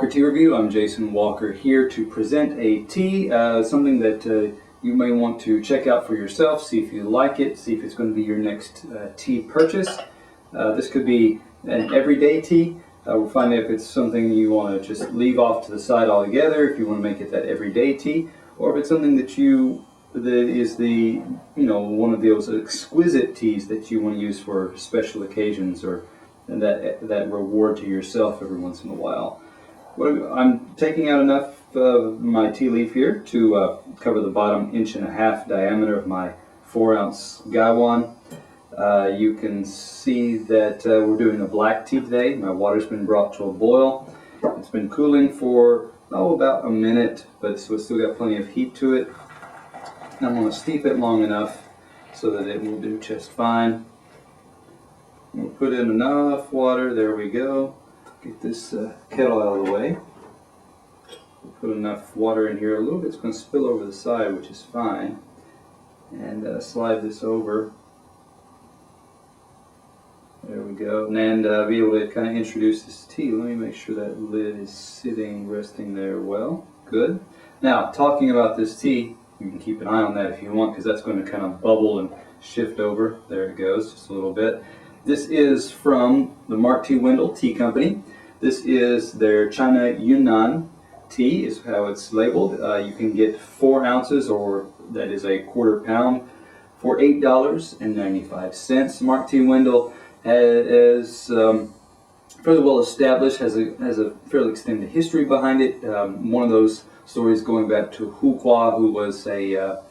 Walker Tea Review. I'm Jason Walker here to present a tea, something that you may want to check out for yourself, see if you like it, see if it's going to be your next tea purchase. This could be an everyday tea. We'll find out if it's something you want to just leave off to the side altogether, if you want to make it that everyday tea, or if it's something that is one of those exquisite teas that you want to use for special occasions or that reward to yourself every once in a while. I'm taking out enough of my tea leaf here to cover the bottom 1.5 inch diameter of my 4-ounce gaiwan. You can see that we're doing a black tea today. My water's been brought to a boil. It's been cooling for about a minute, but so it's still got plenty of heat to it. And I'm going to steep it long enough so that it will do just fine. We'll put in enough water. There we go. Get this kettle out of the way. We'll put enough water in here. A little bit's going to spill over the side, which is fine. And slide this over. There we go. And be able to kind of introduce this tea. Let me make sure that lid is sitting, resting there well. Good. Now, talking about this tea, you can keep an eye on that if you want, because that's going to kind of bubble and shift over. There it goes, just a little bit. This is from the Mark T. Wendell Tea Company. This is their China Yunnan tea, is how it's labeled. You can get 4 ounces, or that is a quarter pound, for $8.95. Mark T. Wendell is fairly well established, has a fairly extended history behind it. One of those stories going back to Hu Hua, who was a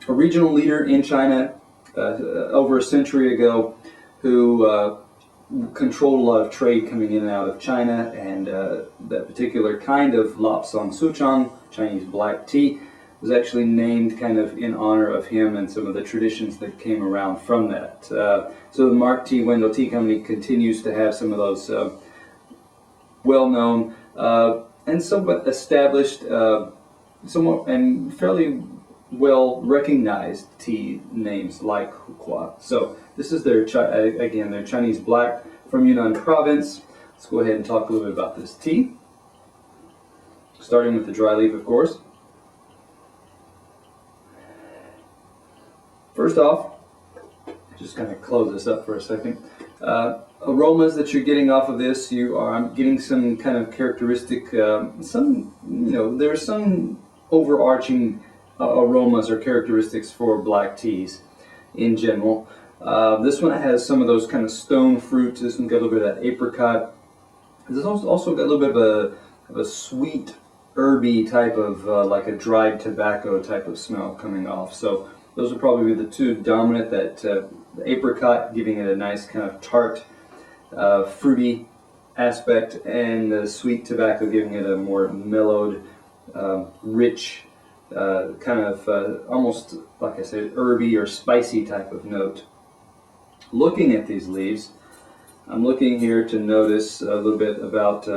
regional leader in China over a century ago, who controlled a lot of trade coming in and out of China, and that particular kind of Lapsang Souchong, Chinese black tea, was actually named kind of in honor of him and some of the traditions that came around from that. So the Mark T. Wendell Tea Company continues to have some of those well-known and somewhat established, somewhat and fairly well-recognized tea names like Hu Hua. So this is their Chinese black from Yunnan province. Let's go ahead and talk a little bit about this tea. Starting with the dry leaf, of course. First off, just kind of close this up for a second. Aromas that you're getting off of this, I'm getting some kind of characteristic, there's some overarching aromas or characteristics for black teas in general. This one has some of those kind of stone fruits. This one got a little bit of that apricot. This also got a little bit of a sweet, herby type of, like a dried tobacco type of smell coming off. So those would probably be the two dominant, that the apricot giving it a nice kind of tart, fruity aspect, and the sweet tobacco giving it a more mellowed, rich, kind of almost, like I said, herby or spicy type of note. Looking at these leaves, I'm looking here to notice a little bit about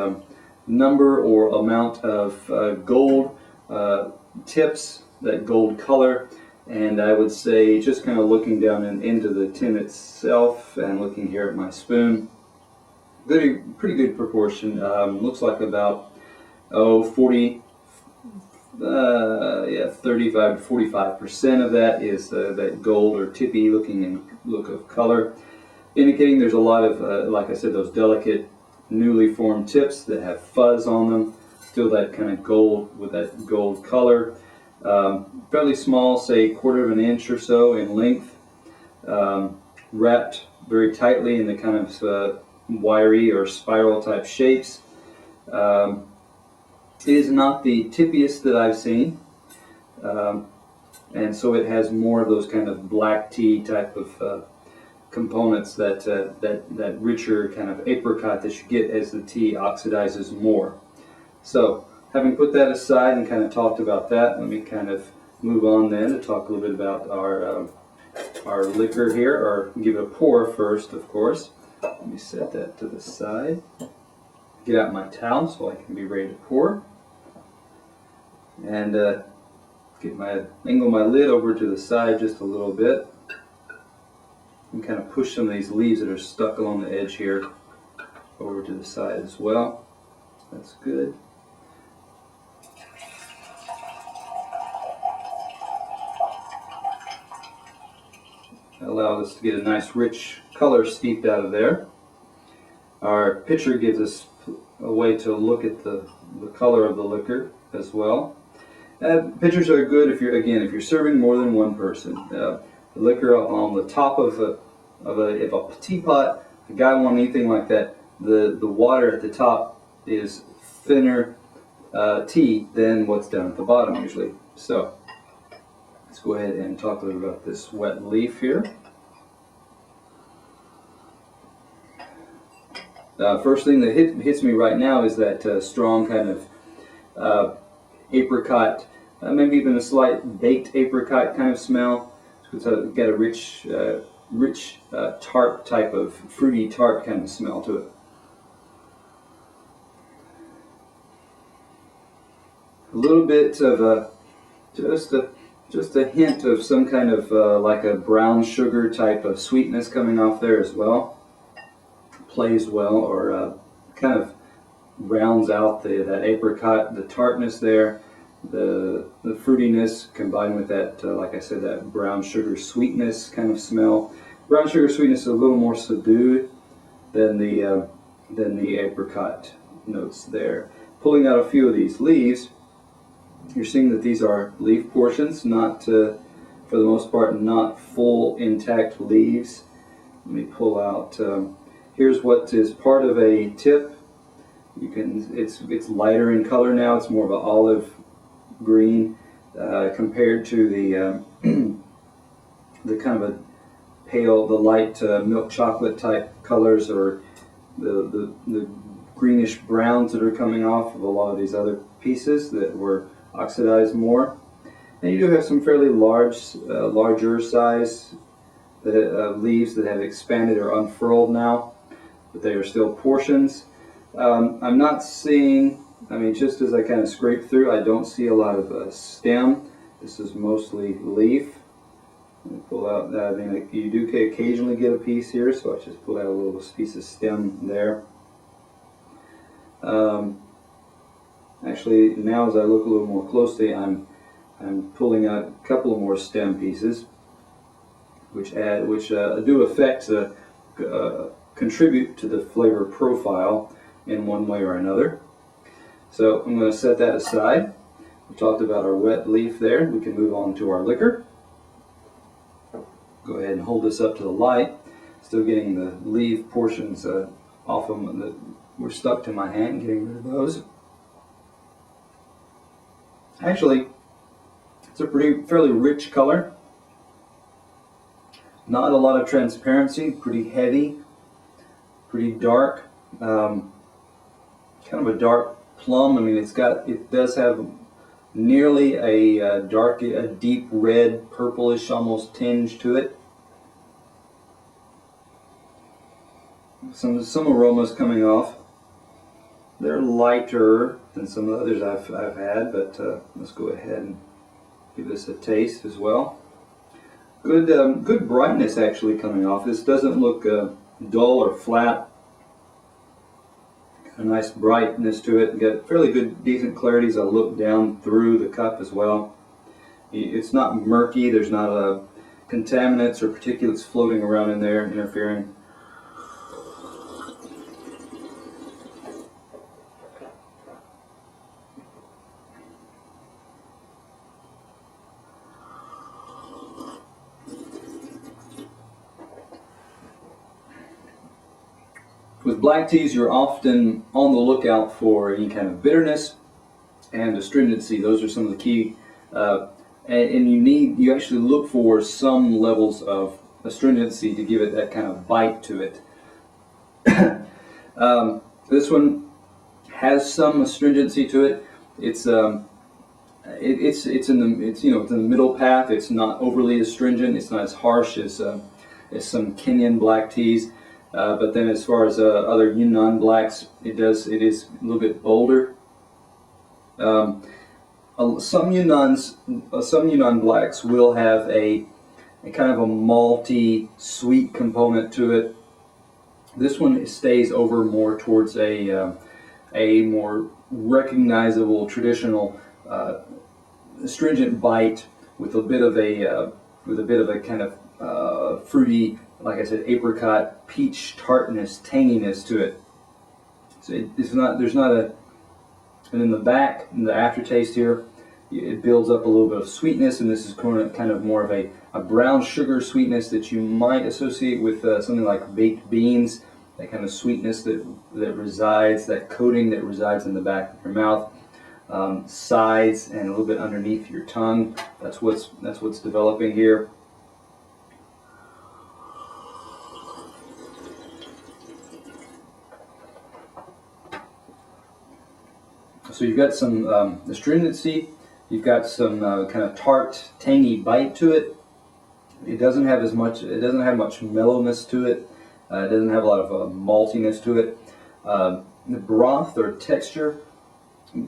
number or amount of gold tips, that gold color. And I would say, just kind of looking down into the tin itself and looking here at my spoon, pretty good proportion. Looks like about 35 to 45% of that is that gold or tippy looking look of color, indicating there's a lot of, like I said, those delicate newly formed tips that have fuzz on them, still that kind of gold with that gold color. Fairly small, say 1/4 inch or so in length, wrapped very tightly in the kind of wiry or spiral type shapes. It is not the tippiest that I've seen, and so it has more of those kind of black tea type of components, that richer kind of apricot that you get as the tea oxidizes more. So, having put that aside and kind of talked about that, let me kind of move on then to talk a little bit about our liquor here, or give it a pour first, of course. Let me set that to the side. Get out my towel so I can be ready to pour. And angle my lid over to the side just a little bit. And kind of push some of these leaves that are stuck along the edge here over to the side as well. That's good. That allows us to get a nice rich color steeped out of there. Our pitcher gives us a way to look at the color of the liquor as well. Pitchers are good if you're serving more than one person. The liquor on the top of a teapot, a guy want anything like that, the water at the top is thinner tea than what's down at the bottom usually. So let's go ahead and talk a little about this wet leaf here. First thing that hits me right now is that strong kind of apricot, maybe even a slight baked apricot kind of smell. It's got a rich, tart type of fruity tart kind of smell to it. A little bit of just a hint of some kind of like a brown sugar type of sweetness coming off there as well. Plays well, or kind of rounds out that apricot, the tartness there, the fruitiness combined with that, like I said, that brown sugar sweetness kind of smell. Brown sugar sweetness is a little more subdued than the apricot notes there. Pulling out a few of these leaves, you're seeing that these are leaf portions, not for the most part, not full intact leaves. Let me pull out. Here's what is part of a tip. It's lighter in color now. It's more of an olive green compared to the kind of a pale, the light milk chocolate type colors, or the greenish browns that are coming off of a lot of these other pieces that were oxidized more. And you do have some fairly larger size leaves that have expanded or unfurled now, but they are still portions. I'm not seeing, just as I kind of scrape through, I don't see a lot of stem. This is mostly leaf. Let me pull out, you do occasionally get a piece here, so I just pulled out a little piece of stem there. Actually, now as I look a little more closely, I'm pulling out a couple of more stem pieces, which do affect contribute to the flavor profile in one way or another. So I'm going to set that aside. We talked about our wet leaf there. We can move on to our liquor. Go ahead and hold this up to the light. Still getting the leaf portions off them that were stuck to my hand, getting rid of those. Actually, it's a fairly rich color. Not a lot of transparency, pretty heavy, pretty dark, kind of a dark plum. It does have nearly a deep red, purplish almost tinge to it. Some aromas coming off. They're lighter than some of the others I've had, but let's go ahead and give this a taste as well. Good brightness actually coming off. This doesn't look dull or flat. A nice brightness to it. Got fairly good, decent clarity as I look down through the cup as well. It's not murky. There's not contaminants or particulates floating around in there interfering. With black teas, you're often on the lookout for any kind of bitterness and astringency. Those are some of the key, and you actually look for some levels of astringency to give it that kind of bite to it. This one has some astringency to it. It's in the middle path. It's not overly astringent. It's not as harsh as some Kenyan black teas. But then as far as other Yunnan blacks, it is a little bit bolder. Some Yunnan blacks will have a kind of a malty, sweet component to it. This one stays over more towards a a more recognizable traditional astringent bite with a bit of a kind of fruity, like I said, apricot, peach tartness, tanginess to it. So it's not, there's not a, and in the back, in the aftertaste here, it builds up a little bit of sweetness, and this is kind of more of a brown sugar sweetness that you might associate with something like baked beans, that kind of sweetness that resides, that coating that resides in the back of your mouth, sides and a little bit underneath your tongue. That's what's developing here. So you've got some astringency, you've got some kind of tart, tangy bite to it. It doesn't have much mellowness to it. It doesn't have a lot of maltiness to it. The broth or texture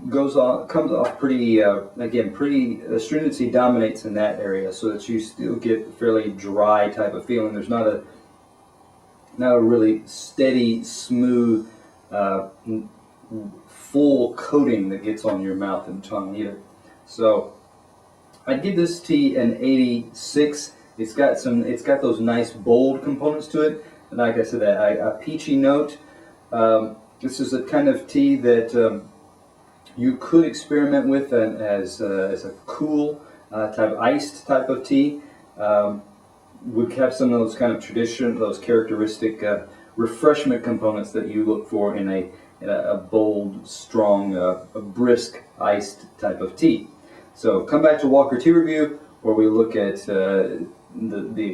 comes off pretty, again, pretty, astringency dominates in that area, so that you still get a fairly dry type of feeling. There's not a really steady, smooth, full coating that gets on your mouth and tongue either. So I'd give this tea an 86. It's got those nice bold components to it, and like I said, a peachy note. This is a kind of tea that you could experiment with as a cool type, iced type of tea. Would have some of those kind of those characteristic refreshment components that you look for in a bold, strong, a brisk iced type of tea. So come back to Walker Tea Review, where we look at the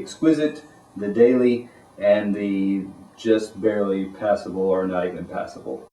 exquisite, the daily, and the just barely passable or not even passable.